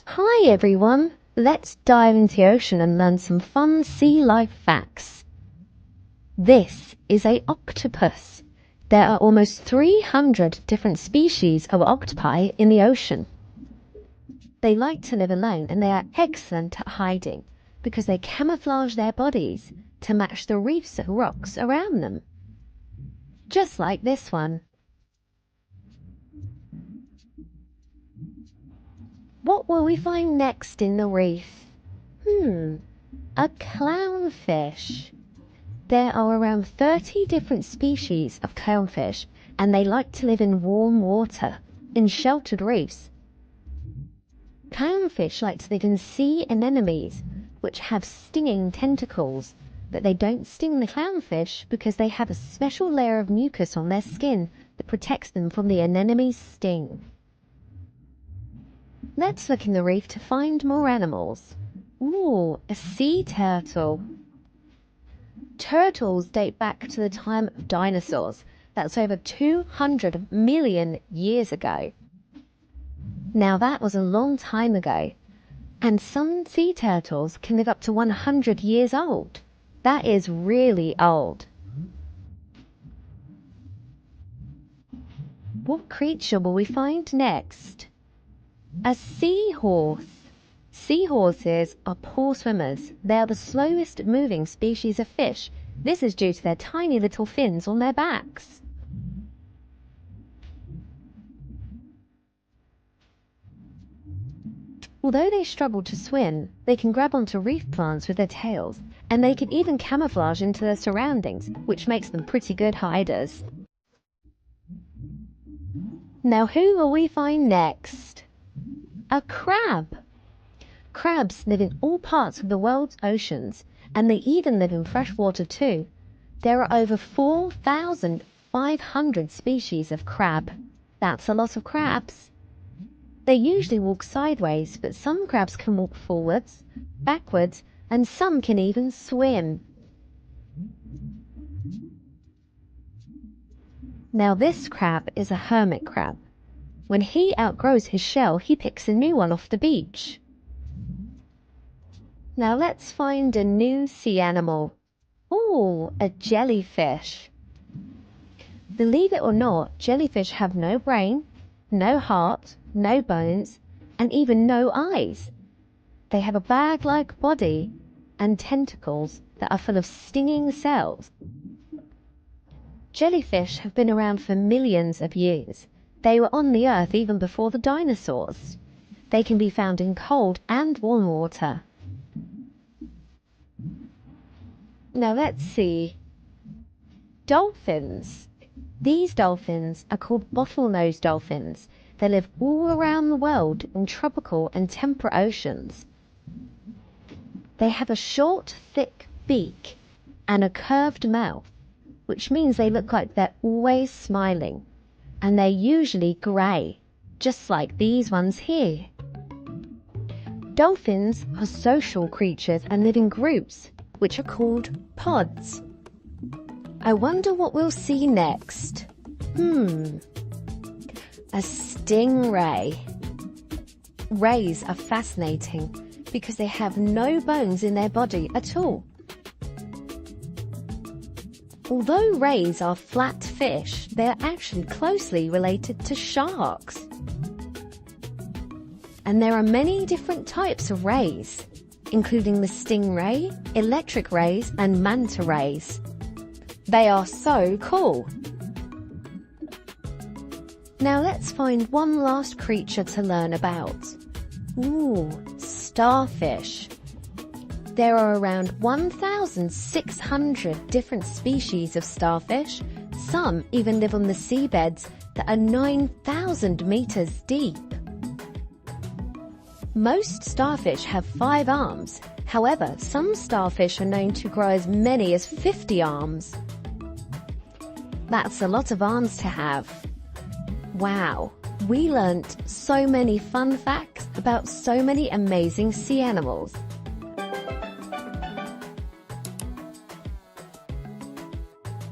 Hi everyone! Let's dive into the ocean and learn some fun sea life facts. This is an octopus. There are almost 300 different species of octopi in the ocean. They like to live alone and they are excellent at hiding because they camouflage their bodies to match the reefs of rocks around them. Just like this one. What will we find next in the reef? A clownfish. There are around 30 different species of clownfish, and they like to live in warm water, in sheltered reefs. Clownfish like to live in sea anemones, which have stinging tentacles, but they don't sting the clownfish because they have a special layer of mucus on their skin that protects them from the anemone's sting. Let's look in the reef to find more animals. Ooh, a sea turtle. Turtles date back to the time of dinosaurs. That's over 200 million years ago. Now that was a long time ago. And some sea turtles can live up to 100 years old. That is really old. What creature will we find next? A seahorse. Seahorses are poor swimmers. They are the slowest moving species of fish. This is due to their tiny little fins on their backs. Although they struggle to swim, they can grab onto reef plants with their tails, and they can even camouflage into their surroundings, which makes them pretty good hiders. Now who will we find next? A crab. Crabs live in all parts of the world's oceans, and they even live in fresh water too. There are over 4,500 species of crab. That's a lot of crabs. They usually walk sideways, but some crabs can walk forwards, backwards, and some can even swim. Now this crab is a hermit crab. When he outgrows his shell, he picks a new one off the beach. Now let's find a new sea animal. Ooh, a jellyfish. Believe it or not, jellyfish have no brain, no heart, no bones, and even no eyes. They have a bag-like body and tentacles that are full of stinging cells. Jellyfish have been around for millions of years. They were on the earth even before the dinosaurs. They can be found in cold and warm water. Now let's see. Dolphins. These dolphins are called bottlenose dolphins. They live all around the world in tropical and temperate oceans. They have a short, thick beak and a curved mouth, which means they look like they're always smiling. And they're usually grey, just like these ones here. Dolphins are social creatures and live in groups, which are called pods. I wonder what we'll see next. A stingray. Rays are fascinating because they have no bones in their body at all. Although rays are flat fish, they are actually closely related to sharks. And there are many different types of rays, including the stingray, electric rays, and manta rays. They are so cool. Now let's find one last creature to learn about. Ooh, starfish. There are around 1,600 different species of starfish. Some even live on the seabeds that are 9,000 meters deep. Most starfish have 5 arms. However, some starfish are known to grow as many as 50 arms. That's a lot of arms to have. Wow, we learnt so many fun facts about so many amazing sea animals.